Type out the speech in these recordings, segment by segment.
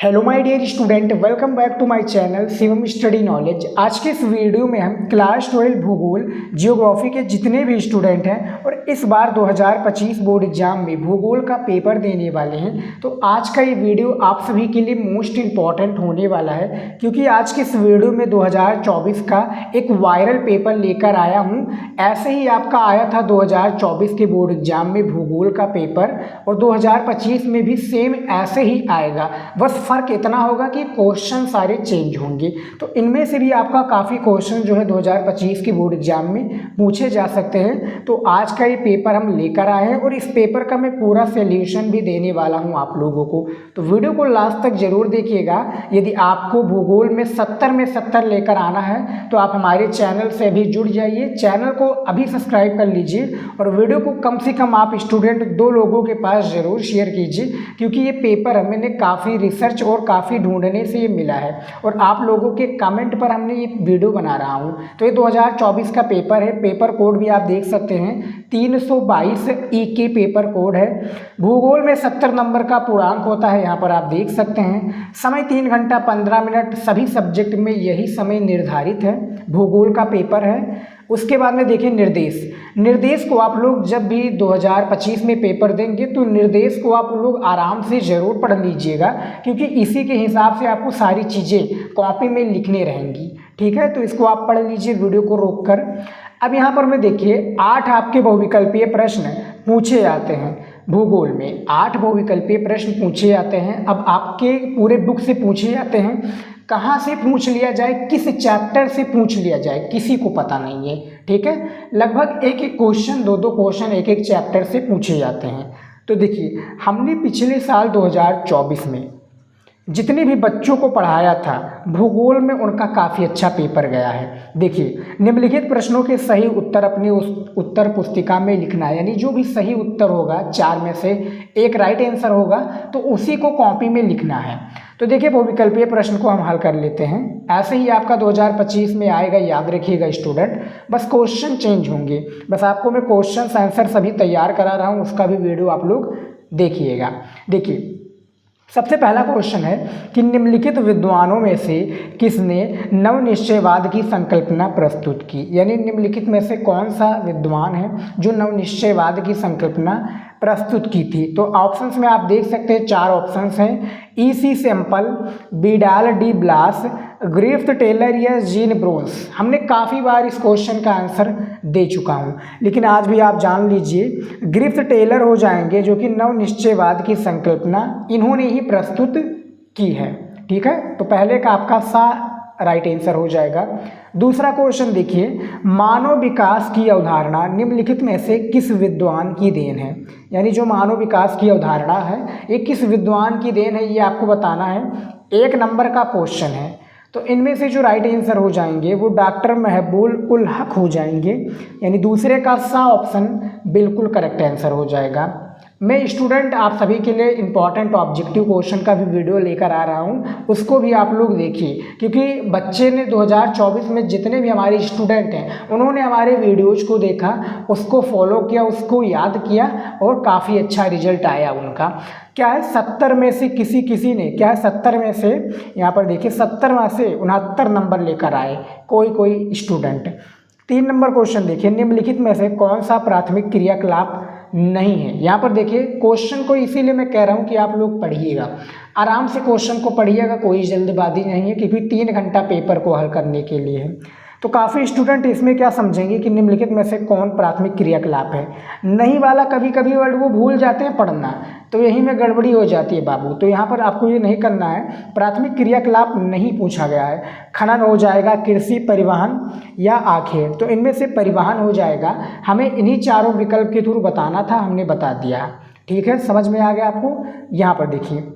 Hello my dear student, welcome back to my channel Shivam study knowledge. आज के इस video में हम क्लास 12 भूगोल जियोग्राफी के जितने भी स्टूडेंट हैं और इस बार 2025 बोर्ड एग्जाम में भूगोल का पेपर देने वाले हैं, तो आज का ये वीडियो आप सभी के लिए मोस्ट इम्पॉर्टेंट होने वाला है, क्योंकि आज के इस वीडियो में 2024 का एक वायरल पेपर लेकर आया हूँ। ऐसे ही आपका आया था 2024 के बोर्ड एग्जाम में भूगोल का पेपर, और 2025 में भी सेम ऐसे ही आएगा। बस फ़र्क इतना होगा कि क्वेश्चन सारे चेंज होंगे। तो इनमें से भी आपका काफ़ी क्वेश्चन जो है 2025 के बोर्ड एग्जाम में पूछे जा सकते हैं। तो आज का ये पेपर हम लेकर आए हैं और इस पेपर का मैं पूरा सॉल्यूशन भी देने वाला हूं आप लोगों को। तो वीडियो को लास्ट तक जरूर देखिएगा। यदि आपको भूगोल में 70 में 70 लेकर आना है तो आप हमारे चैनल से अभी जुड़ जाइए। चैनल को अभी सब्सक्राइब कर लीजिए और वीडियो को कम से कम आप स्टूडेंट 2 लोगों के पास ज़रूर शेयर कीजिए, क्योंकि ये पेपर मैंने काफ़ी रिसर्च और काफ़ी ढूंढने से ये मिला है और आप लोगों के कमेंट पर हमने ये वीडियो बना रहा हूँ। तो ये 2024 का पेपर है। पेपर कोड भी आप देख सकते हैं 322 के पेपर कोड है। भूगोल में 70 नंबर का पूर्णांक होता है, यहाँ पर आप देख सकते हैं। समय 3 घंटा 15 मिनट, सभी सब्जेक्ट में यही समय निर्धारित है। भूगोल का पेपर है। उसके बाद में देखिए निर्देश को आप लोग जब भी 2025 में पेपर देंगे तो निर्देश को आप लोग आराम से ज़रूर पढ़ लीजिएगा, क्योंकि इसी के हिसाब से आपको सारी चीज़ें कॉपी में लिखने रहेंगी। ठीक है, तो इसको आप पढ़ लीजिए वीडियो को रोककर। अब यहाँ पर में देखिए 8 आपके बहुविकल्पीय प्रश्न पूछे जाते हैं। भूगोल में 8 बहुविकल्पीय प्रश्न पूछे जाते हैं। अब आपके पूरे बुक से पूछे जाते हैं। कहाँ से पूछ लिया जाए, किस चैप्टर से पूछ लिया जाए, किसी को पता नहीं है। ठीक है, लगभग एक एक क्वेश्चन, 2-2 क्वेश्चन एक एक चैप्टर से पूछे जाते हैं। तो देखिए हमने पिछले साल 2024 में जितने भी बच्चों को पढ़ाया था भूगोल में, उनका काफ़ी अच्छा पेपर गया है। देखिए निम्नलिखित प्रश्नों के सही उत्तर अपनी उस उत्तर पुस्तिका में लिखना है, यानी जो भी सही उत्तर होगा 4 में से एक राइट आंसर होगा तो उसी को कॉपी में लिखना है। तो देखिए बहुविकल्पीय प्रश्न को हम हल कर लेते हैं। ऐसे ही आपका 2025 में आएगा, याद रखिएगा स्टूडेंट। बस क्वेश्चन चेंज होंगे। बस आपको मैं क्वेश्चन आंसर सभी तैयार करा रहा हूँ, उसका भी वीडियो आप लोग देखिएगा। देखिए सबसे पहला क्वेश्चन है कि निम्नलिखित विद्वानों में से किसने नवनिश्चयवाद की संकल्पना प्रस्तुत की, यानी निम्नलिखित में से कौन सा विद्वान है जो नवनिश्चयवाद की संकल्पना प्रस्तुत की थी। तो ऑप्शंस में आप देख सकते हैं 4 ऑप्शंस हैं, E.C. Sample, बिडाल D BLAS, Griffith Taylor या जीन ब्रोन्स। हमने काफ़ी बार इस क्वेश्चन का आंसर दे चुका हूँ, लेकिन आज भी आप जान लीजिए ग्रिफ्थ टेलर हो जाएंगे, जो कि नवनिश्चयवाद की संकल्पना इन्होंने ही प्रस्तुत की है। ठीक है, तो पहले का आपका सा राइट आंसर हो जाएगा। दूसरा क्वेश्चन देखिए, मानव विकास की अवधारणा निम्नलिखित में से किस विद्वान की देन है, यानी जो मानव विकास की अवधारणा है ये किस विद्वान की देन है, ये आपको बताना है। 1 नंबर का क्वेश्चन है। तो इनमें से जो राइट आंसर हो जाएंगे वो डॉक्टर महबूब उल हक हो जाएंगे, यानी दूसरे का सा ऑप्शन बिल्कुल करेक्ट आंसर हो जाएगा। मैं स्टूडेंट आप सभी के लिए इंपॉर्टेंट ऑब्जेक्टिव क्वेश्चन का भी वीडियो लेकर आ रहा हूं, उसको भी आप लोग देखिए, क्योंकि बच्चे ने 2024 में जितने भी हमारे स्टूडेंट हैं उन्होंने हमारे वीडियोज को देखा, उसको फॉलो किया, उसको याद किया और काफ़ी अच्छा रिजल्ट आया उनका। क्या है 70 में से किसी ने क्या है 70 में से, यहाँ पर देखिए 70 में से 69 नंबर लेकर आए कोई स्टूडेंट। 3 नंबर क्वेश्चन देखिए, निम्नलिखित में से कौन सा प्राथमिक क्रियाकलाप नहीं है। यहाँ पर देखिए क्वेश्चन को इसीलिए मैं कह रहा हूँ कि आप लोग पढ़िएगा, आराम से क्वेश्चन को पढ़िएगा, कोई जल्दबाजी नहीं है, क्योंकि 3 घंटा पेपर को हल करने के लिए है। तो काफ़ी स्टूडेंट इसमें क्या समझेंगे कि निम्नलिखित में से कौन प्राथमिक क्रियाकलाप है। नहीं वाला कभी कभी वर्ड वो भूल जाते हैं पढ़ना, तो यहीं में गड़बड़ी हो जाती है बाबू। तो यहाँ पर आपको ये नहीं करना है, प्राथमिक क्रियाकलाप नहीं पूछा गया है। खनन हो जाएगा, कृषि, परिवहन या आखेर। तो इनमें से परिवहन हो जाएगा। हमें इन्हीं चारों विकल्प के थ्रू बताना था, हमने बता दिया। ठीक है, समझ में आ गया आपको। यहाँ पर देखिए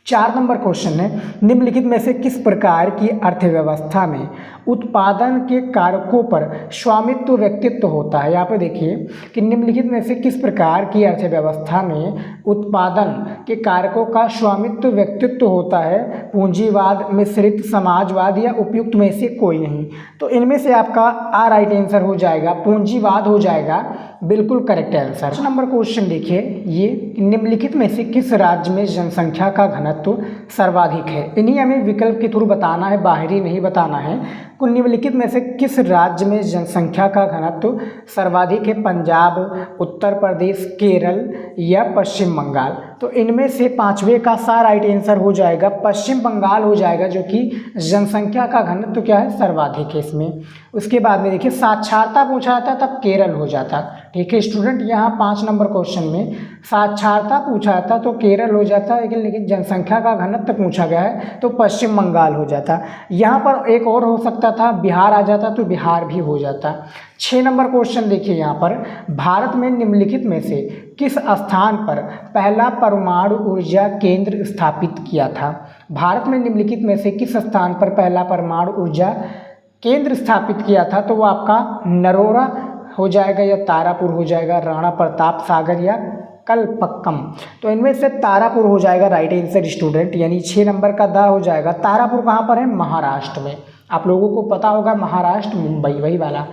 4 नंबर क्वेश्चन है, निम्नलिखित में से किस प्रकार की अर्थव्यवस्था में उत्पादन के कारकों पर स्वामित्व व्यक्तित्व होता है। यहाँ पर देखिए कि निम्नलिखित में से किस प्रकार की अर्थव्यवस्था में उत्पादन के कारकों का स्वामित्व व्यक्तित्व होता है। पूंजीवाद, मिश्रित, समाजवाद या उपयुक्त में से कोई नहीं। तो इनमें से आपका आ राइट आंसर हो जाएगा, पूंजीवाद हो जाएगा बिल्कुल करेक्ट आंसर। नंबर क्वेश्चन देखिए, ये निम्नलिखित में से किस राज्य में जनसंख्या का घनत्व घनत्व सर्वाधिक है। इन्हीं हमें विकल्प के थ्रू बताना है, बाहरी नहीं बताना है। को निम्नलिखित में से किस राज्य में जनसंख्या का घनत्व सर्वाधिक है? पंजाब, उत्तर प्रदेश, केरल या पश्चिम बंगाल। तो इनमें से पांचवे का सा राइट आंसर हो जाएगा पश्चिम बंगाल हो जाएगा, जो कि जनसंख्या का घनत्व क्या है? सर्वाधिक है इसमें। उसके बाद में देखिए साक्षरता पूछा जाता तब केरल हो जाता। ठीक है स्टूडेंट, यहाँ 5 नंबर क्वेश्चन में साक्षरता पूछा जाता तो केरल हो जाता, लेकिन जनसंख्या का घनत्व पूछा गया है तो पश्चिम बंगाल हो जाता। यहाँ पर एक और हो सकता था, बिहार आ जाता तो बिहार भी हो जाता। 6 नंबर क्वेश्चन देखिए यहाँ पर, भारत में निम्नलिखित में से किस स्थान पर पहला परमाणु ऊर्जा केंद्र स्थापित किया था? भारत में निम्नलिखित में से किस स्थान पर पहला परमाणु ऊर्जा केंद्र स्थापित किया था? तो वो आपका नरोरा हो जाएगा या तारापुर हो जाएगा, राणा प्रताप सागर या कलपक्कम। तो इनमें से तारापुर हो जाएगा राइट आंसर स्टूडेंट, यानी 6 नंबर का द हो जाएगा। तारापुर कहाँ पर है? महाराष्ट्र में। आप लोगों को पता होगा महाराष्ट्र, मुंबई, वही वाला।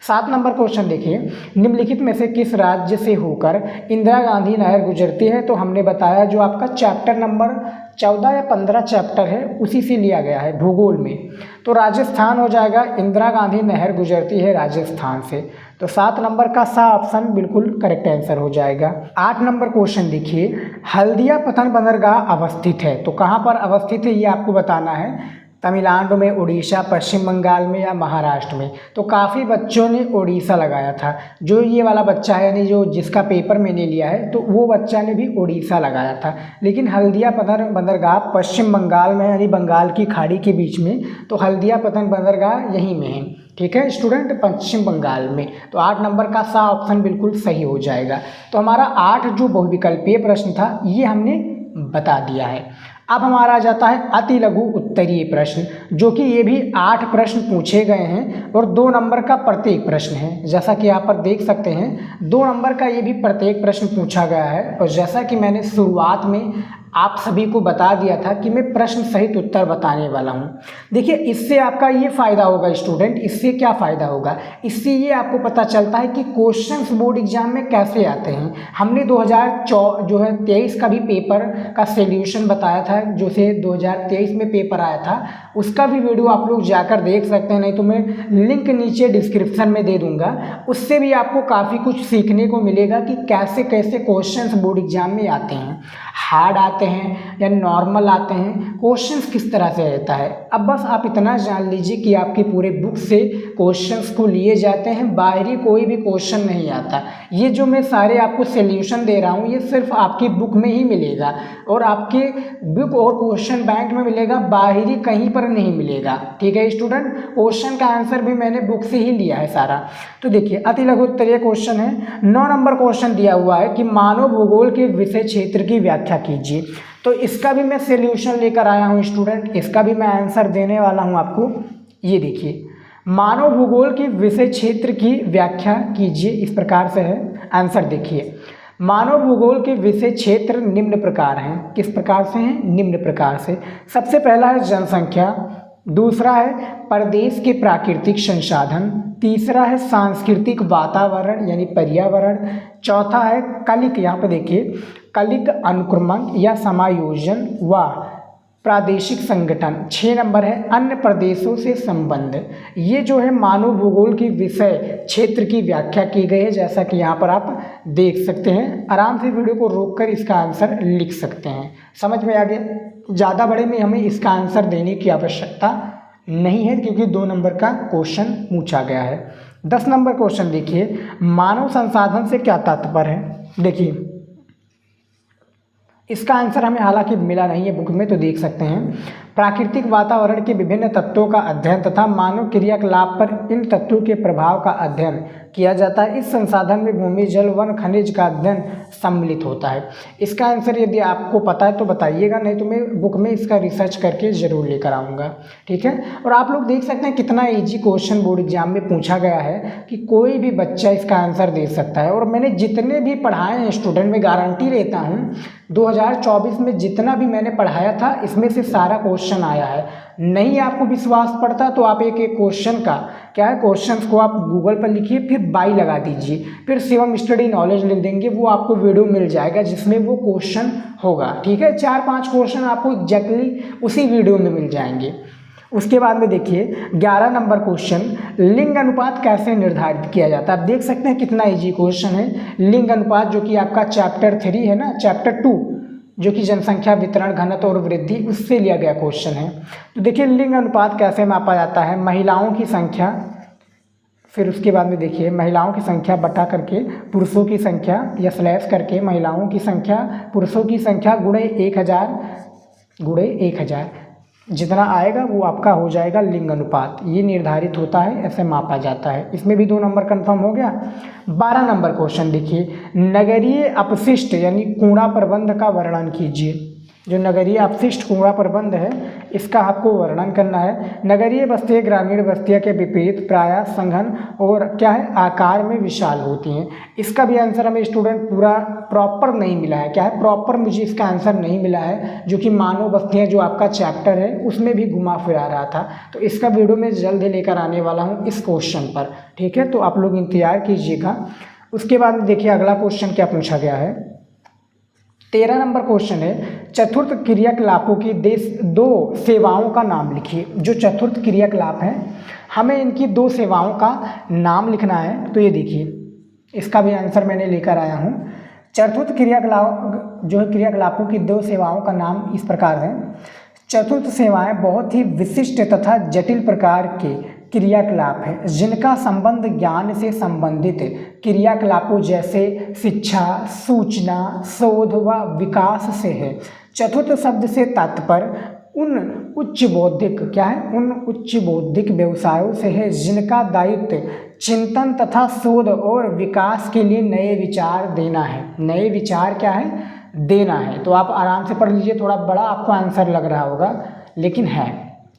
7 नंबर क्वेश्चन देखिए, निम्नलिखित में से किस राज्य से होकर इंदिरा गांधी नहर गुजरती है? तो हमने बताया जो आपका चैप्टर नंबर 14 या 15 चैप्टर है उसी से लिया गया है भूगोल में। तो राजस्थान हो जाएगा, इंदिरा गांधी नहर गुजरती है राजस्थान से। तो 7 नंबर का सा ऑप्शन बिल्कुल करेक्ट आंसर हो जाएगा। 8 नंबर क्वेश्चन देखिए, हल्दिया पतन बंदरगाह अवस्थित है, तो कहाँ पर अवस्थित है ये आपको बताना है। तमिलनाडु में, उड़ीसा, पश्चिम बंगाल में या महाराष्ट्र में। तो काफ़ी बच्चों ने उड़ीसा लगाया था। जो ये वाला बच्चा है, यानी जो जिसका पेपर मैंने लिया है, तो वो बच्चा ने भी उड़ीसा लगाया था। लेकिन हल्दिया पतन बंदरगाह पश्चिम बंगाल में, यानी बंगाल की खाड़ी के बीच में। तो हल्दिया पतन बंदरगाह यहीं में है। ठीक है स्टूडेंट, पश्चिम बंगाल में। तो 8 नंबर का सा ऑप्शन बिल्कुल सही हो जाएगा। तो हमारा 8 जो बहुविकल्पीय प्रश्न था ये हमने बता दिया है। अब हमारा आ जाता है अति लघु उत्तरीय प्रश्न, जो कि ये भी 8 प्रश्न पूछे गए हैं और 2 नंबर का प्रत्येक प्रश्न है। जैसा कि यहाँ पर देख सकते हैं 2 नंबर का ये भी प्रत्येक प्रश्न पूछा गया है। और जैसा कि मैंने शुरुआत में आप सभी को बता दिया था कि मैं प्रश्न सहित उत्तर बताने वाला हूँ। देखिए इससे आपका ये फ़ायदा होगा स्टूडेंट, इससे क्या फ़ायदा होगा? इससे ये आपको पता चलता है कि क्वेश्चंस बोर्ड एग्जाम में कैसे आते हैं। हमने 2023 का भी पेपर का सॉल्यूशन बताया था, जो से 2023 में पेपर आया था, उसका भी वीडियो आप लोग जाकर देख सकते हैं, नहीं तो मैं लिंक नीचे डिस्क्रिप्शन में दे दूँगा। उससे भी आपको काफ़ी कुछ सीखने को मिलेगा कि कैसे कैसे क्वेश्चंस बोर्ड एग्जाम में आते हैं, हार्ड आते हैं या नॉर्मल आते हैं, क्वेश्चंस किस तरह से रहता है। अब बस आप इतना जान लीजिए कि आपके पूरे बुक से क्वेश्चंस को लिए जाते हैं, बाहरी कोई भी क्वेश्चन नहीं आता। ये जो मैं सारे आपको सॉल्यूशन दे रहा हूँ ये सिर्फ आपकी बुक में ही मिलेगा और आपके बुक और क्वेश्चन बैंक में मिलेगा, बाहरी कहीं पर नहीं मिलेगा। ठीक है स्टूडेंट, क्वेश्चन का आंसर भी मैंने बुक से ही लिया है सारा। तो देखिए अति लघु उत्तरीय क्वेश्चन है। 9 नंबर क्वेश्चन दिया हुआ है कि मानव भूगोल के विषय क्षेत्र की व्याख्या कीजिए। तो इसका भी मैं सॉल्यूशन लेकर आया हूँ स्टूडेंट, इसका भी मैं आंसर देने वाला हूँ आपको। ये देखिए, मानव भूगोल के विषय क्षेत्र की व्याख्या कीजिए, इस प्रकार से है आंसर। देखिए मानव भूगोल के विषय क्षेत्र निम्न प्रकार हैं। किस प्रकार से हैं? निम्न प्रकार से। सबसे पहला है जनसंख्या, दूसरा है प्रदेश के प्राकृतिक संसाधन, तीसरा है सांस्कृतिक वातावरण यानी पर्यावरण, चौथा है कलिक, यहाँ पे देखिए कलिक अनुक्रमण या समायोजन व प्रादेशिक संगठन, 6 नंबर है अन्य प्रदेशों से संबंध। ये जो है मानव भूगोल की विषय क्षेत्र की व्याख्या की गई है, जैसा कि यहाँ पर आप देख सकते हैं। आराम से वीडियो को रोककर इसका आंसर लिख सकते हैं। समझ में आ गया? ज़्यादा बड़े में हमें इसका आंसर देने की आवश्यकता नहीं है क्योंकि 2 नंबर का क्वेश्चन पूछा गया है। 10 नंबर क्वेश्चन देखिए, मानव संसाधन से क्या तात्पर्य है? देखिए इसका आंसर हमें हालांकि मिला नहीं है बुक में, तो देख सकते हैं प्राकृतिक वातावरण के विभिन्न तत्वों का अध्ययन तथा मानव क्रियाकलाप पर इन तत्वों के प्रभाव का अध्ययन किया जाता है। इस संसाधन में भूमि, जल, वन, खनिज का अध्ययन सम्मिलित होता है। इसका आंसर यदि आपको पता है तो बताइएगा, नहीं तो मैं बुक में इसका रिसर्च करके ज़रूर लेकर आऊँगा। ठीक है, और आप लोग देख सकते हैं कितना ईजी क्वेश्चन बोर्ड एग्जाम में पूछा गया है कि कोई भी बच्चा इसका आंसर दे सकता है। और मैंने जितने भी पढ़ाए हैं स्टूडेंट, में गारंटी लेता हूँ 2024 में जितना भी मैंने पढ़ाया था इसमें से सारा क्वेश्चन आया है। नहीं आपको विश्वास पड़ता तो आप एक एक क्वेश्चन का क्या है, क्वेश्चंस को आप गूगल पर लिखिए, फिर बाई लगा दीजिए, फिर शिवम स्टडी नॉलेज लिख देंगे, वो आपको वीडियो मिल जाएगा जिसमें वो क्वेश्चन होगा। ठीक है, 4-5 क्वेश्चन आपको एग्जैक्टली उसी वीडियो में मिल जाएंगे। उसके बाद में देखिए 11 नंबर क्वेश्चन, लिंग अनुपात कैसे निर्धारित किया जाता है। आप देख सकते हैं कितना इजी क्वेश्चन है। लिंग अनुपात जो कि आपका चैप्टर 3 है ना, चैप्टर 2 जो कि जनसंख्या वितरण घनत्व और वृद्धि, उससे लिया गया क्वेश्चन है। तो देखिए लिंग अनुपात कैसे मापा जाता है, महिलाओं की संख्या, फिर उसके बाद में देखिए महिलाओं की संख्या बटा करके पुरुषों की संख्या या स्लैश करके महिलाओं की संख्या पुरुषों की संख्या गुणे 1000 जितना आएगा वो आपका हो जाएगा लिंग अनुपात। ये निर्धारित होता है, ऐसे मापा जाता है। इसमें भी 2 नंबर कंफर्म हो गया। 12 नंबर क्वेश्चन देखिए, नगरीय अपशिष्ट यानी कूड़ा प्रबंध का वर्णन कीजिए। जो नगरीय अपशिष्ट कूड़ा प्रबंध है इसका आपको वर्णन करना है। नगरीय बस्तियाँ ग्रामीण बस्तियों के विपरीत प्रायः संघन और क्या है, आकार में विशाल होती हैं। इसका भी आंसर हमें स्टूडेंट पूरा प्रॉपर नहीं मिला है। क्या है, प्रॉपर मुझे इसका आंसर नहीं मिला है, जो कि मानव बस्तियाँ जो आपका चैप्टर है उसमें भी घुमा फिरा रहा था। तो इसका वीडियो मैं जल्द ही लेकर आने वाला हूँ इस क्वेश्चन पर। ठीक है, तो आप लोग इंतजार कीजिएगा। उसके बाद देखिए अगला क्वेश्चन क्या पूछा गया है। 13 नंबर क्वेश्चन है, चतुर्थ क्रियाकलापों की 2 सेवाओं का नाम लिखिए। जो चतुर्थ क्रियाकलाप हैं हमें इनकी 2 सेवाओं का नाम लिखना है। तो ये देखिए इसका भी आंसर मैंने लेकर आया हूँ। चतुर्थ क्रियाकलाप जो है क्रियाकलापों की 2 सेवाओं का नाम इस प्रकार है। चतुर्थ सेवाएं बहुत ही विशिष्ट तथा जटिल प्रकार के क्रियाकलाप हैं जिनका संबंध ज्ञान से संबंधित क्रियाकलापों जैसे शिक्षा, सूचना, शोध व विकास से है। चतुर्थ शब्द से तात्पर्य उन उच्च बौद्धिक क्या है, उन उच्च बौद्धिक व्यवसायों से है जिनका दायित्व चिंतन तथा शोध और विकास के लिए नए विचार देना है। नए विचार क्या है, देना है। तो आप आराम से पढ़ लीजिए, थोड़ा बड़ा आपको आंसर लग रहा होगा लेकिन है।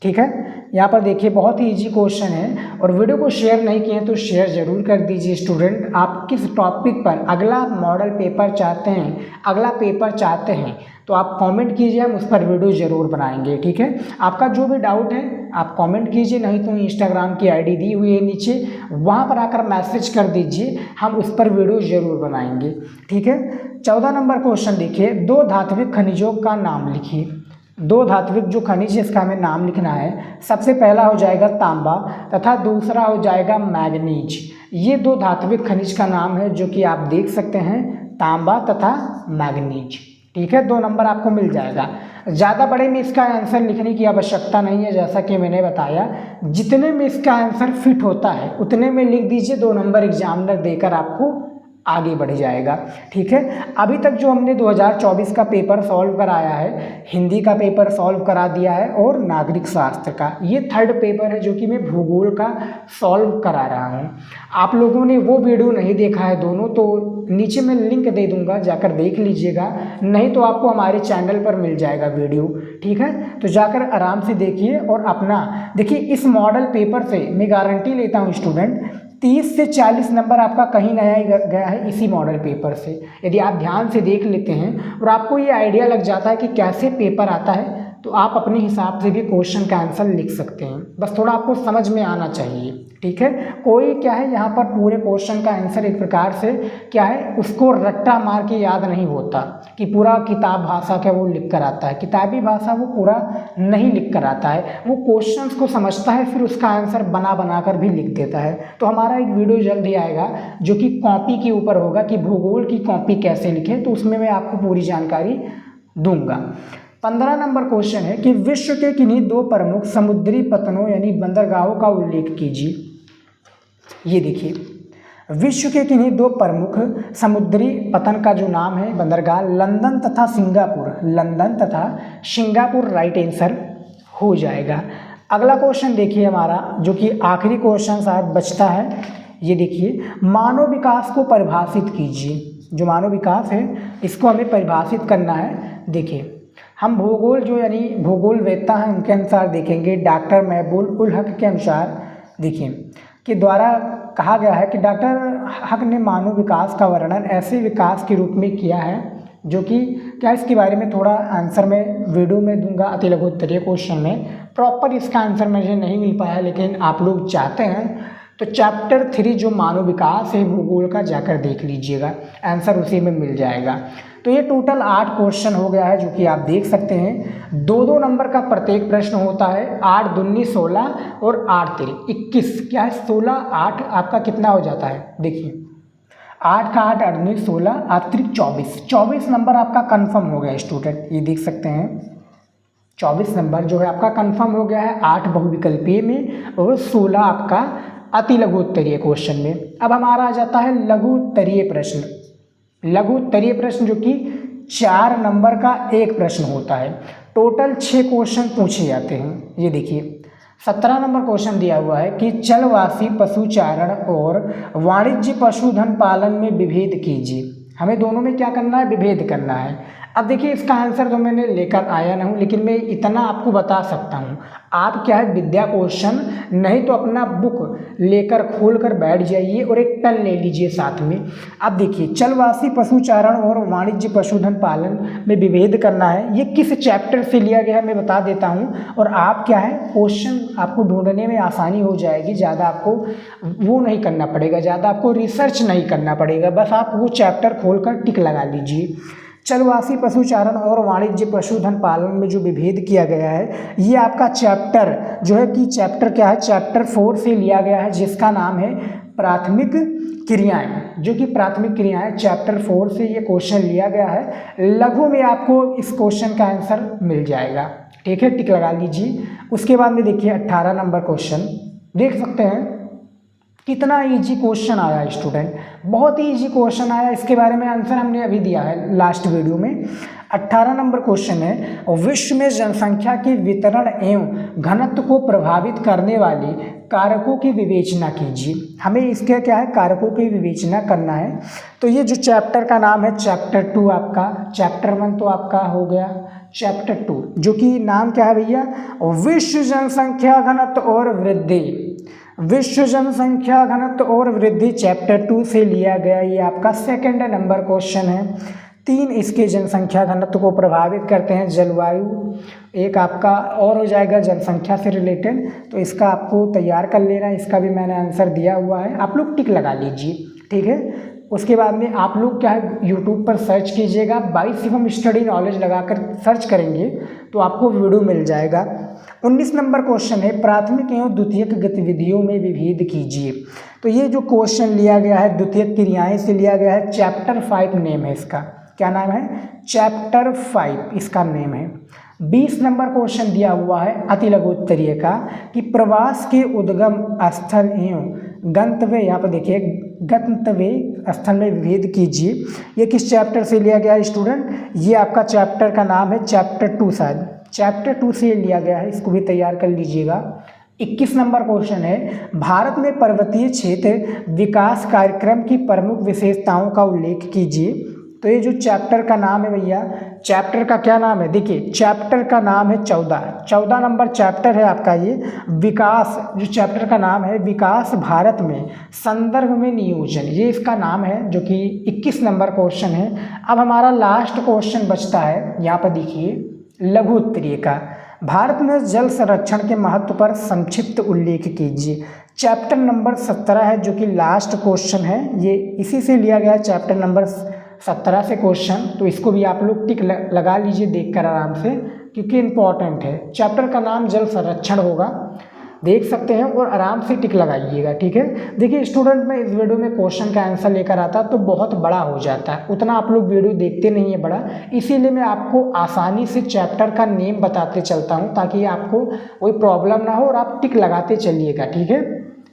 ठीक है, यहाँ पर देखिए बहुत ही इजी क्वेश्चन है। और वीडियो को शेयर नहीं किए तो शेयर जरूर कर दीजिए। स्टूडेंट आप किस टॉपिक पर अगला मॉडल पेपर चाहते हैं, अगला पेपर चाहते हैं तो आप कमेंट कीजिए, हम उस पर वीडियो ज़रूर बनाएंगे। ठीक है, आपका जो भी डाउट है आप कमेंट कीजिए, नहीं तो इंस्टाग्राम की आईडी दी हुई है नीचे, वहाँ पर आकर मैसेज कर दीजिए, हम उस पर वीडियो ज़रूर बनाएंगे। ठीक है, 14 नंबर क्वेश्चन देखिए, 2 धात्विक खनिजों का नाम लिखिए। 2 धात्विक जो खनिज है इसका हमें नाम लिखना है। सबसे पहला हो जाएगा तांबा तथा दूसरा हो जाएगा मैग्नीज। ये 2 धात्विक खनिज का नाम है जो कि आप देख सकते हैं, तांबा तथा मैग्नीज। ठीक है, 2 नंबर आपको मिल जाएगा। ज़्यादा बड़े में इसका आंसर लिखने की आवश्यकता नहीं है, जैसा कि मैंने बताया जितने में इसका आंसर फिट होता है उतने में लिख दीजिए, 2 नंबर एग्जामिनर देकर आपको आगे बढ़ जाएगा। ठीक है, अभी तक जो हमने 2024 का पेपर सॉल्व कराया है, हिंदी का पेपर सॉल्व करा दिया है और नागरिक शास्त्र का, ये 3rd पेपर है जो कि मैं भूगोल का सॉल्व करा रहा हूँ। आप लोगों ने वो वीडियो नहीं देखा है दोनों, तो नीचे मैं लिंक दे दूंगा, जाकर देख लीजिएगा, नहीं तो आपको हमारे चैनल पर मिल जाएगा वीडियो। ठीक है, तो जाकर आराम से देखिए और अपना देखिए। इस मॉडल पेपर से मैं गारंटी लेता हूँ स्टूडेंट 30 से 40 नंबर आपका कहीं नया ही गया है इसी मॉडल पेपर से। यदि आप ध्यान से देख लेते हैं और आपको ये आइडिया लग जाता है कि कैसे पेपर आता है, तो आप अपने हिसाब से भी क्वेश्चन का आंसर लिख सकते हैं। बस थोड़ा आपको समझ में आना चाहिए। ठीक है, कोई क्या है यहाँ पर पूरे क्वेश्चन का आंसर एक प्रकार से क्या है, उसको रट्टा मार के याद नहीं होता कि पूरा किताब भाषा का वो लिख कर आता है। किताबी भाषा वो पूरा नहीं लिख कर आता है, वो क्वेश्चंस को समझता है फिर उसका आंसर बना बना कर भी लिख देता है। तो हमारा एक वीडियो जल्द ही आएगा जो कि कॉपी के ऊपर होगा कि भूगोल की कॉपी कैसे लिखें, तो उसमें मैं आपको पूरी जानकारी दूंगा। 15 नंबर क्वेश्चन है कि विश्व के किन्हीं 2 प्रमुख समुद्री पतनों यानी बंदरगाहों का उल्लेख कीजिए। ये देखिए, विश्व के किन्हीं 2 प्रमुख समुद्री पतन का जो नाम है बंदरगाह, लंदन तथा सिंगापुर। लंदन तथा सिंगापुर राइट आंसर हो जाएगा। अगला क्वेश्चन देखिए हमारा, जो कि आखिरी क्वेश्चन शायद बचता है। ये देखिए, मानव विकास को परिभाषित कीजिए। जो मानव विकास है इसको हमें परिभाषित करना है। देखिए, हम भूगोल जो यानी भूगोल वेत्ता हैं उनके अनुसार देखेंगे। डॉक्टर महबूब उल हक के अनुसार देखिए कि द्वारा कहा गया है कि डॉक्टर हक ने मानव विकास का वर्णन ऐसे विकास के रूप में किया है जो कि क्या इसके बारे में थोड़ा आंसर मैं वीडियो में दूंगा अति लघु उत्तरीय क्वेश्चन में। प्रॉपर इसका आंसर मुझे नहीं मिल पाया, लेकिन आप लोग चाहते हैं तो चैप्टर 3 जो मानव विकास है भूगोल का जाकर देख लीजिएगा, आंसर उसी में मिल जाएगा। तो ये टोटल 8 क्वेश्चन हो गया है, जो कि आप देख सकते हैं 2-2 नंबर का प्रत्येक प्रश्न होता है। 8 दूनी 16 और 8 तेरी 21, क्या है 16 8 आपका कितना हो जाता है, देखिए 8 का 8 8 दूनी 16 8 तिरी 24 नंबर आपका कंफर्म हो गया स्टूडेंट, ये देख सकते हैं 24 नंबर जो है आपका कंफर्म हो गया है 8 बहुविकल्पीय में और 16 आपका अति लघु उत्तरीय क्वेश्चन में। अब हमारा आ जाता है लघु उत्तरीय प्रश्न। लघु उत्तरीय प्रश्न जो कि 4 नंबर का एक प्रश्न होता है। टोटल 6 क्वेश्चन पूछे जाते हैं। ये देखिए 17 नंबर क्वेश्चन दिया हुआ है कि जलवासी पशुचारण और वाणिज्य पशुधन पालन में विभेद कीजिए। हमें दोनों में क्या करना है, विभेद करना है। अब देखिए इसका आंसर तो मैंने लेकर आया ना हूँ, लेकिन मैं इतना आपको बता सकता हूँ। आप क्या है विद्या क्वेश्चन नहीं तो अपना बुक लेकर खोल कर बैठ जाइए और एक पेन ले लीजिए साथ में। अब देखिए चलवासी पशुचारण और वाणिज्य पशुधन पालन में विभेद करना है, ये किस चैप्टर से लिया गया है मैं बता देता हूँ। और आप क्या है क्वेश्चन आपको ढूंढने में आसानी हो जाएगी, ज़्यादा आपको वो नहीं करना पड़ेगा, ज़्यादा आपको रिसर्च नहीं करना पड़ेगा, बस आप वो चैप्टर खोल कर टिक लगा लीजिए। चलवासी पशुचारण और वाणिज्य पशुधन पालन में जो विभेद किया गया है, ये आपका चैप्टर जो है कि चैप्टर क्या है, चैप्टर 4 से लिया गया है, जिसका नाम है प्राथमिक क्रियाएं। जो कि प्राथमिक क्रियाएं चैप्टर 4 से ये क्वेश्चन लिया गया है। लघु में आपको इस क्वेश्चन का आंसर मिल जाएगा, ठीक है, टिक लगा लीजिए। उसके बाद में देखिए 18 नंबर क्वेश्चन देख सकते हैं कितना इजी क्वेश्चन आया स्टूडेंट, बहुत ही इजी क्वेश्चन आया। इसके बारे में आंसर हमने अभी दिया है लास्ट वीडियो में। 18 नंबर क्वेश्चन है विश्व में जनसंख्या के वितरण एवं घनत्व को प्रभावित करने वाले कारकों की विवेचना कीजिए। हमें इसके क्या है कारकों की विवेचना करना है। तो ये जो चैप्टर का नाम है चैप्टर 2 आपका, चैप्टर 1 तो आपका हो गया, चैप्टर 2 जो कि नाम क्या है भैया, विश्व जनसंख्या घनत्व और वृद्धि। विश्व जनसंख्या घनत्व और वृद्धि चैप्टर 2 से लिया गया, ये आपका 2nd नंबर क्वेश्चन है। 3 इसके जनसंख्या घनत्व को प्रभावित करते हैं जलवायु, एक आपका और हो जाएगा जनसंख्या से रिलेटेड, तो इसका आपको तैयार कर लेना है। इसका भी मैंने आंसर दिया हुआ है, आप लोग टिक लगा लीजिए, ठीक है। उसके बाद में आप लोग क्या है यूट्यूब पर सर्च कीजिएगा, बाई शिवम स्टडी नॉलेज लगाकर सर्च करेंगे तो आपको वीडियो मिल जाएगा। 19 नंबर क्वेश्चन है प्राथमिक एवं द्वितीयक गतिविधियों में विभेद कीजिए। तो ये जो क्वेश्चन लिया गया है द्वितीयक क्रियाएं से लिया गया है, चैप्टर 5 नेम है इसका, क्या नाम है, चैप्टर 5 इसका नेम है। 20 नंबर क्वेश्चन दिया हुआ है अति लघु उत्तरीय का कि प्रवास के उद्गम स्थल एवं गंतव्य, यहाँ पर देखिए गंतव्य स्थल में विभेद कीजिए। ये किस चैप्टर से लिया गया है स्टूडेंट, ये आपका चैप्टर का नाम है चैप्टर 2, शायद चैप्टर 2 से लिया गया है, इसको भी तैयार कर लीजिएगा। 21 नंबर क्वेश्चन है भारत में पर्वतीय क्षेत्र विकास कार्यक्रम की प्रमुख विशेषताओं का उल्लेख कीजिए। तो ये जो चैप्टर का नाम है भैया, चैप्टर का क्या नाम है, देखिए चैप्टर का नाम है 14 नंबर चैप्टर है आपका ये विकास। जो चैप्टर का नाम है विकास भारत में संदर्भ में नियोजन, ये इसका नाम है, जो कि 21 नंबर क्वेश्चन है। अब हमारा लास्ट क्वेश्चन बचता है, यहाँ पर देखिए लघु उत्तरीय का, भारत में जल संरक्षण के महत्व पर संक्षिप्त उल्लेख कीजिए। चैप्टर नंबर 17 है, जो कि लास्ट क्वेश्चन है, ये इसी से लिया गया है चैप्टर नंबर 17 से क्वेश्चन। तो इसको भी आप लोग टिक लगा लीजिए देखकर आराम से, क्योंकि इम्पॉर्टेंट है। चैप्टर का नाम जल संरक्षण होगा, देख सकते हैं, और आराम से टिक लगाइएगा, ठीक है। देखिए स्टूडेंट मैं इस वीडियो में क्वेश्चन का आंसर लेकर आता तो बहुत बड़ा हो जाता है, उतना आप लोग वीडियो देखते नहीं है बड़ा, इसीलिए मैं आपको आसानी से चैप्टर का नेम बताते चलता हूँ ताकि आपको कोई प्रॉब्लम ना हो और आप टिक लगाते चलिएगा, ठीक है।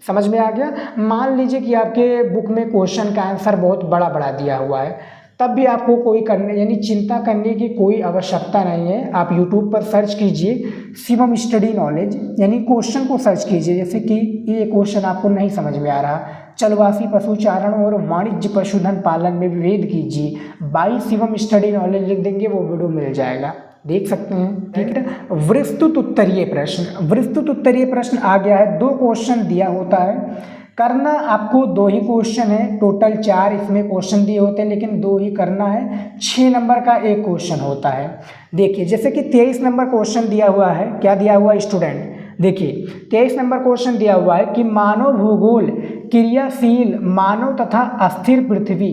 समझ में आ गया। मान लीजिए कि आपके बुक में क्वेश्चन का आंसर बहुत बड़ा बड़ा दिया हुआ है, तब भी आपको कोई करने यानी चिंता करने की कोई आवश्यकता नहीं है। आप यूट्यूब पर सर्च कीजिए शिवम स्टडी नॉलेज, यानी क्वेश्चन को सर्च कीजिए। जैसे कि ये क्वेश्चन आपको नहीं समझ में आ रहा, चलवासी पशुचारण और वाणिज्य पशुधन पालन में विभेद कीजिए, बाई शिवम स्टडी नॉलेज लिख देंगे, वो वीडियो मिल जाएगा, देख सकते हैं, ठीक है। विस्तृत उत्तरीय प्रश्न, विस्तृत उत्तरीय प्रश्न आ गया है, 2 क्वेश्चन दिया होता है, करना आपको 2 ही क्वेश्चन है, टोटल 4 इसमें क्वेश्चन दिए होते हैं, लेकिन 2 ही करना है। 6 नंबर का एक क्वेश्चन होता है। देखिए जैसे कि 23 नंबर क्वेश्चन दिया हुआ है, क्या दिया हुआ है स्टूडेंट, देखिए 23 नंबर क्वेश्चन दिया हुआ है कि मानव भूगोल क्रियाशील मानव तथा अस्थिर पृथ्वी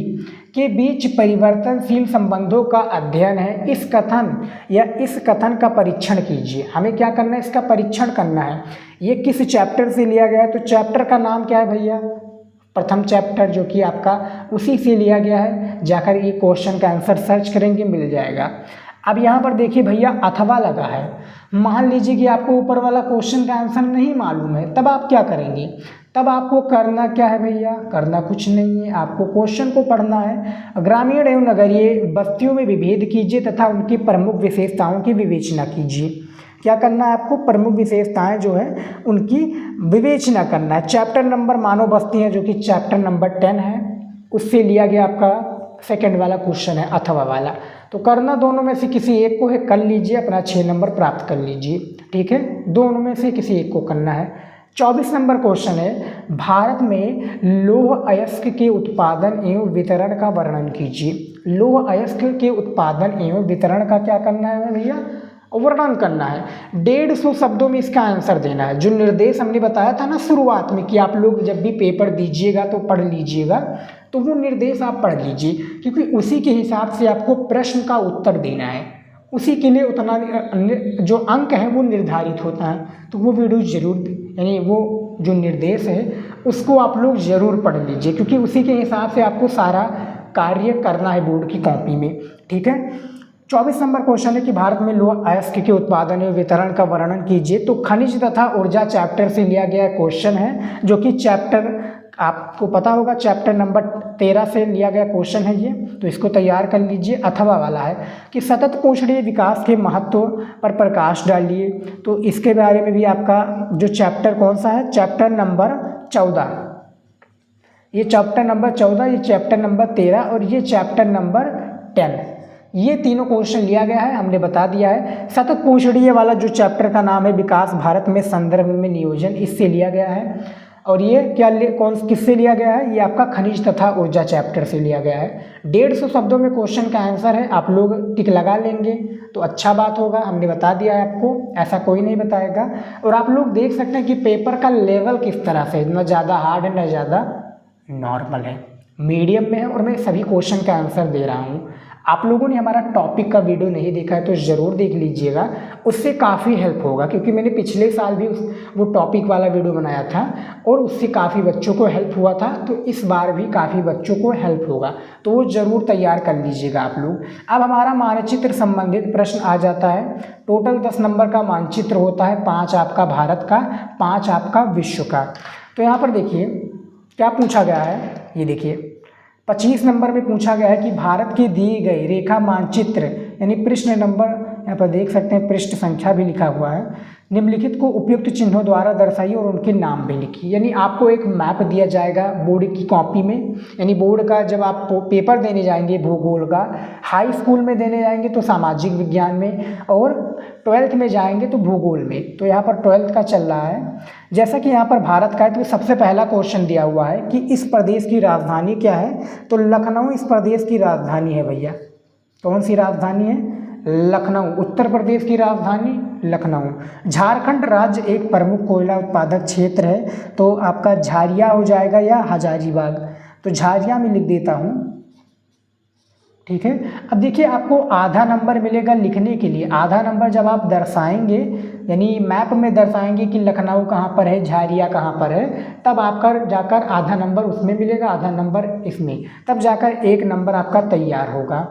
के बीच परिवर्तनशील संबंधों का अध्ययन है। इस कथन का परीक्षण कीजिए। हमें क्या करना है, इसका परीक्षण करना है। ये किस चैप्टर से लिया गया है, तो चैप्टर का नाम क्या है भैया, प्रथम चैप्टर जो कि आपका उसी से लिया गया है। जाकर ये क्वेश्चन का आंसर सर्च करेंगे, मिल जाएगा। अब यहाँ पर देखिए भैया अथवा लगा है। मान लीजिए कि आपको ऊपर वाला क्वेश्चन का आंसर नहीं मालूम है, तब आप क्या करेंगे, तब आपको करना क्या है भैया, करना कुछ नहीं है, आपको क्वेश्चन को पढ़ना है। ग्रामीण एवं नगरीय बस्तियों में विभेद कीजिए तथा उनकी प्रमुख विशेषताओं की विवेचना कीजिए। क्या करना है आपको, प्रमुख विशेषताएं जो है उनकी विवेचना करना है। चैप्टर नंबर मानव बस्तियाँ जो कि चैप्टर नंबर 10 है, उससे लिया गया आपका सेकंड वाला क्वेश्चन है, अथवा वाला। तो करना दोनों में से किसी एक को है, कर लीजिए, अपना 6 नंबर प्राप्त कर लीजिए। ठीक है, दोनों में से किसी एक को करना है। 24 नंबर क्वेश्चन है, भारत में लौह अयस्क के उत्पादन एवं वितरण का वर्णन कीजिए। लौह अयस्क के उत्पादन एवं वितरण का क्या करना है भैया, वर्णन करना है। 150 शब्दों में इसका आंसर देना है। जो निर्देश हमने बताया था ना शुरुआत में कि आप लोग जब भी पेपर दीजिएगा तो पढ़ लीजिएगा, तो वो निर्देश आप पढ़ लीजिए, क्योंकि उसी के हिसाब से आपको प्रश्न का उत्तर देना है। उसी के लिए उतना जो अंक है वो निर्धारित होता है। तो वो वीडियो जरूर, यानी वो जो निर्देश है उसको आप लोग ज़रूर पढ़ लीजिए, क्योंकि उसी के हिसाब से आपको सारा कार्य करना है बोर्ड की कॉपी में। ठीक है, 24 नंबर क्वेश्चन है कि भारत में लौह अयस्क के उत्पादन एवं वितरण का वर्णन कीजिए। तो खनिज तथा ऊर्जा चैप्टर से लिया गया क्वेश्चन है, जो कि चैप्टर आपको पता होगा चैप्टर नंबर 13 से लिया गया क्वेश्चन है ये। तो इसको तैयार कर लीजिए। अथवा वाला है कि सतत पोषणीय विकास के महत्व पर प्रकाश डालिए। तो इसके बारे में भी आपका जो चैप्टर कौन सा है, चैप्टर नंबर 14, ये चैप्टर नंबर 14, ये चैप्टर नंबर 13 और ये चैप्टर नंबर 10, ये तीनों क्वेश्चन लिया गया है, हमने बता दिया है। सतत पोषणीय वाला जो चैप्टर का नाम है विकास भारत में संदर्भ में नियोजन, इससे लिया गया है। और ये किससे लिया गया है, ये आपका खनिज तथा ऊर्जा चैप्टर से लिया गया है। 150 शब्दों में क्वेश्चन का आंसर है, आप लोग टिक लगा लेंगे तो अच्छा बात होगा। हमने बता दिया है आपको, ऐसा कोई नहीं बताएगा। और आप लोग देख सकते हैं कि पेपर का लेवल किस तरह से, न ज़्यादा हार्ड है न ज़्यादा नॉर्मल है, मीडियम में है। और मैं सभी क्वेश्चन का आंसर दे रहा हूँ। आप लोगों ने हमारा टॉपिक का वीडियो नहीं देखा है तो ज़रूर देख लीजिएगा, उससे काफ़ी हेल्प होगा। क्योंकि मैंने पिछले साल भी वो टॉपिक वाला वीडियो बनाया था और उससे काफ़ी बच्चों को हेल्प हुआ था, तो इस बार भी काफ़ी बच्चों को हेल्प होगा, तो वो ज़रूर तैयार कर लीजिएगा आप लोग। अब हमारा मानचित्र संबंधित प्रश्न आ जाता है। टोटल 10 नंबर का मानचित्र होता है, 5 आपका भारत का, 5 आपका विश्व का। तो यहाँ पर देखिए क्या पूछा गया है, ये देखिए 25 नंबर में पूछा गया है कि भारत के दिए गए रेखा मानचित्र, यानी पृष्ठ नंबर, यहाँ पर देख सकते हैं पृष्ठ संख्या भी लिखा हुआ है, निम्नलिखित को उपयुक्त चिन्हों द्वारा दर्शाइए और उनके नाम भी लिखिए। यानी आपको एक मैप दिया जाएगा बोर्ड की कॉपी में, यानी बोर्ड का जब आप पेपर देने जाएंगे भूगोल का, हाई स्कूल में देने जाएंगे तो सामाजिक विज्ञान में, और 12th में जाएंगे तो भूगोल में। तो यहाँ पर 12th का चल रहा है। जैसा कि यहाँ पर भारत का है, तो सबसे पहला क्वेश्चन दिया हुआ है कि इस प्रदेश की राजधानी क्या है, तो लखनऊ इस प्रदेश की राजधानी है भैया। कौन सी राजधानी है, लखनऊ, उत्तर प्रदेश की राजधानी लखनऊ। झारखंड राज्य एक प्रमुख कोयला उत्पादक क्षेत्र है, तो आपका झारिया हो जाएगा या हजारीबाग, तो झारिया में लिख देता हूँ। ठीक है, अब देखिए आपको आधा नंबर मिलेगा लिखने के लिए। आधा नंबर जब आप दर्शाएंगे, यानी मैप में दर्शाएंगे कि लखनऊ कहाँ पर है, झारिया कहाँ पर है, तब आपका जाकर आधा नंबर उसमें मिलेगा, आधा नंबर इसमें, तब जाकर 1 नंबर आपका तैयार होगा।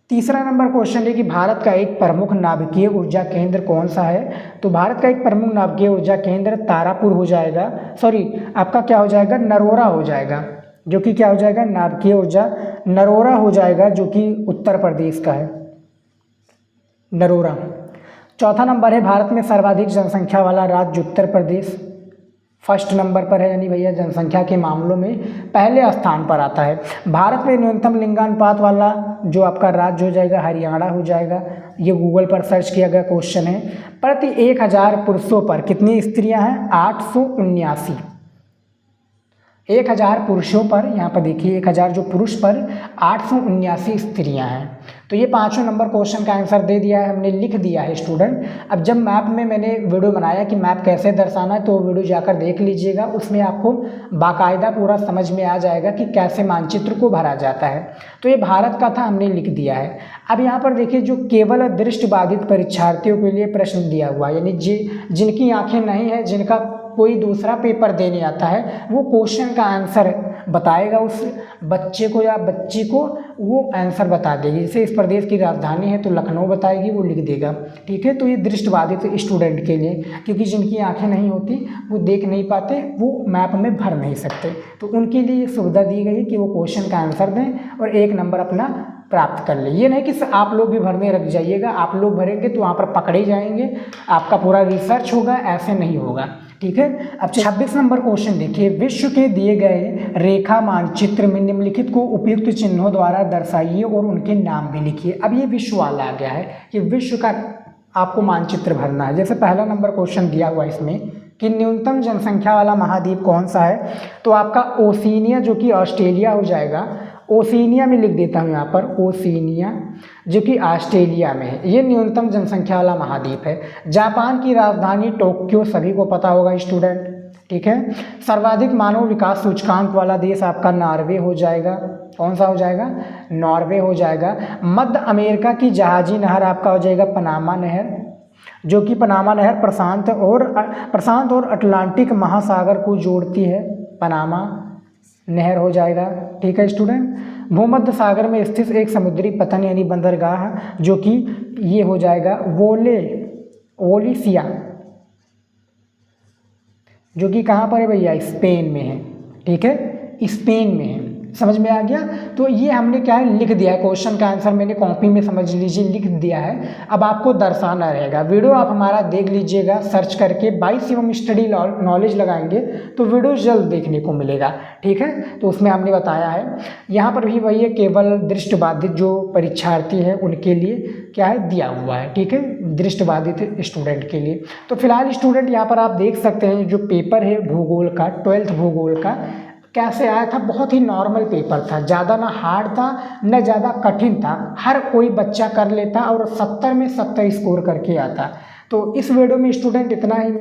तीसरा नंबर क्वेश्चन है कि भारत का एक प्रमुख नाभिकीय ऊर्जा केंद्र कौन सा है, तो भारत का एक प्रमुख नाभिकीय ऊर्जा केंद्र तारापुर हो जाएगा, सॉरी आपका क्या हो जाएगा, नरोरा हो जाएगा, जो कि क्या हो जाएगा, नाभिकीय ऊर्जा नरोरा हो जाएगा, जो कि उत्तर प्रदेश का है, नरोरा। चौथा नंबर है भारत में सर्वाधिक जनसंख्या वाला राज्य उत्तर प्रदेश, फर्स्ट नंबर पर है, यानी भैया जनसंख्या के मामलों में पहले स्थान पर आता है। भारत में न्यूनतम लिंगानुपात वाला जो आपका राज्य हो जाएगा हरियाणा हो जाएगा, ये गूगल पर सर्च किया गया क्वेश्चन है। प्रति 1000 पुरुषों पर कितनी स्त्रियां हैं, 879। 1000 पुरुषों पर, यहाँ पर देखिए 1000 जो पुरुष पर 879 स्त्रियां हैं। तो ये 5वें नंबर क्वेश्चन का आंसर दे दिया है हमने, लिख दिया है स्टूडेंट। अब जब मैप में मैंने वीडियो बनाया कि मैप कैसे दर्शाना है, तो वो वीडियो जाकर देख लीजिएगा, उसमें आपको बाकायदा पूरा समझ में आ जाएगा कि कैसे मानचित्र को भरा जाता है। तो ये भारत का था, हमने लिख दिया है। अब यहाँ पर देखिए जो केवल दृष्टिबाधित परीक्षार्थियों के लिए प्रश्न दिया हुआ है, यानी जिनकी आंखें नहीं है, जिनका कोई दूसरा पेपर देने आता है, वो क्वेश्चन का आंसर बताएगा उस बच्चे को या बच्ची को, वो आंसर बता देगी। जैसे इस प्रदेश की राजधानी है तो लखनऊ बताएगी, वो लिख देगा, ठीक है। तो ये दृष्टिबाधित स्टूडेंट के लिए, क्योंकि जिनकी आंखें नहीं होती, वो देख नहीं पाते, वो मैप में भर नहीं सकते, तो उनके लिए ये सुविधा दी गई है कि वो क्वेश्चन का आंसर दें और 1 नंबर अपना प्राप्त कर ले। ये नहीं कि आप लोग भी भरने लग जाइएगा, आप लोग भरेंगे तो वहाँ पर पकड़े जाएंगे, आपका पूरा रिसर्च होगा, ऐसे नहीं होगा, ठीक है। अब 26 नंबर क्वेश्चन देखिए, विश्व के दिए गए रेखा मानचित्र में निम्नलिखित को उपयुक्त चिन्हों द्वारा दर्शाइए और उनके नाम भी लिखिए। अब ये विश्व वाला आ गया है कि विश्व का आपको मानचित्र भरना है। जैसे पहला नंबर क्वेश्चन दिया हुआ इसमें कि न्यूनतम जनसंख्या वाला महाद्वीप कौन सा है, तो आपका ओशिनिया जो कि ऑस्ट्रेलिया हो जाएगा। ओशिनिया में लिख देता हूँ यहाँ पर, ओशिनिया जो कि ऑस्ट्रेलिया में है, ये न्यूनतम जनसंख्या वाला महाद्वीप है। जापान की राजधानी टोक्यो, सभी को पता होगा स्टूडेंट, ठीक है। सर्वाधिक मानव विकास सूचकांक वाला देश आपका नॉर्वे हो जाएगा। कौन सा हो जाएगा? नॉर्वे हो जाएगा। मध्य अमेरिका की जहाजी नहर आपका हो जाएगा पनामा नहर, जो कि पनामा नहर प्रशांत और अटलांटिक महासागर को जोड़ती है, पनामा नहर हो जाएगा, ठीक है स्टूडेंट। भूमध्य सागर में स्थित एक समुद्री पतन यानी बंदरगाह, जो कि ये हो जाएगा वोलेसिया, जो कि कहाँ पर है भैया? स्पेन में है, ठीक है, स्पेन में है। समझ में आ गया? तो ये हमने क्या है, लिख दिया है। क्वेश्चन का आंसर मैंने कॉपी में समझ लीजिए लिख दिया है। अब आपको दर्शाना रहेगा। वीडियो आप हमारा देख लीजिएगा, सर्च करके बाय शिवम स्टडी नॉलेज लगाएंगे तो वीडियो जल्द देखने को मिलेगा, ठीक है। तो उसमें हमने बताया है, यहाँ पर भी वही है, केवल दृष्टिबाधित जो परीक्षार्थी है उनके लिए क्या है, दिया हुआ है, ठीक है, दृष्टिबाधित स्टूडेंट के लिए। तो फिलहाल स्टूडेंट यहाँ पर आप देख सकते हैं जो पेपर है भूगोल का, 12th भूगोल का कैसे आया था। बहुत ही नॉर्मल पेपर था, ज़्यादा ना हार्ड था न ज़्यादा कठिन था, हर कोई बच्चा कर लेता और 70 में 70 स्कोर करके आता। तो इस वीडियो में स्टूडेंट इतना ही।